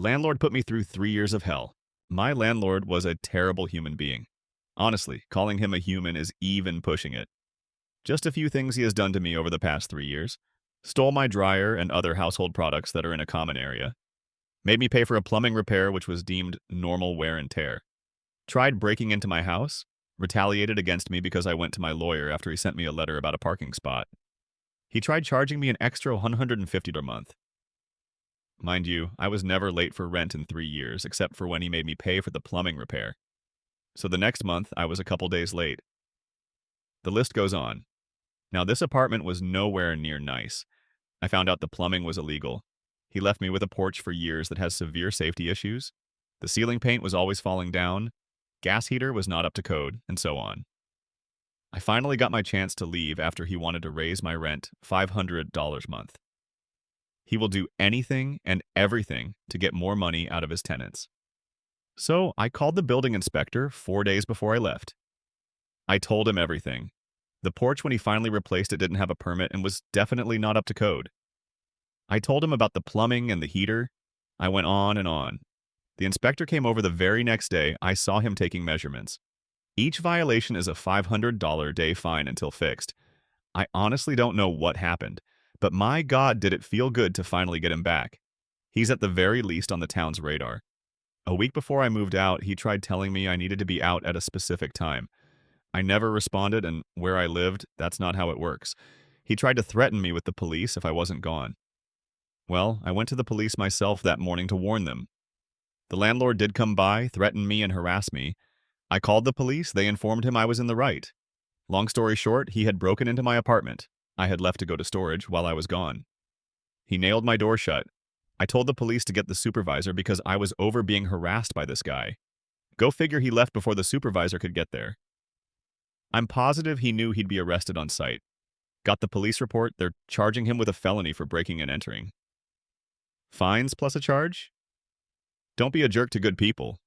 Landlord put me through 3 years of hell. My landlord was a terrible human being. Honestly, calling him a human is even pushing it. Just a few things he has done to me over the past 3 years. Stole my dryer and other household products that are in a common area. Made me pay for a plumbing repair which was deemed normal wear and tear. Tried breaking into my house. Retaliated against me because I went to my lawyer after he sent me a letter about a parking spot. He tried charging me an extra $150 a month. Mind you, I was never late for rent in 3 years, except for when he made me pay for the plumbing repair. So the next month, I was a couple days late. The list goes on. Now, this apartment was nowhere near nice. I found out the plumbing was illegal. He left me with a porch for years that has severe safety issues. The ceiling paint was always falling down. Gas heater was not up to code, and so on. I finally got my chance to leave after he wanted to raise my rent $500 a month. He will do anything and everything to get more money out of his tenants. So I called the building inspector 4 days before I left. I told him everything. The porch, when he finally replaced it, didn't have a permit and was definitely not up to code. I told him about the plumbing and the heater. I went on and on. The inspector came over the very next day. I saw him taking measurements. Each violation is a $500 day fine until fixed. I honestly don't know what happened, but my God, did it feel good to finally get him back. He's at the very least on the town's radar. A week before I moved out, he tried telling me I needed to be out at a specific time. I never responded, and where I lived, that's not how it works. He tried to threaten me with the police if I wasn't gone. Well, I went to the police myself that morning to warn them. The landlord did come by, threaten me, and harass me. I called the police. They informed him I was in the right. Long story short, he had broken into my apartment. I had left to go to storage while I was gone. He nailed my door shut. I told the police to get the supervisor because I was over being harassed by this guy. Go figure, he left before the supervisor could get there. I'm positive he knew he'd be arrested on site. Got the police report. They're charging him with a felony for breaking and entering. Fines plus a charge? Don't be a jerk to good people.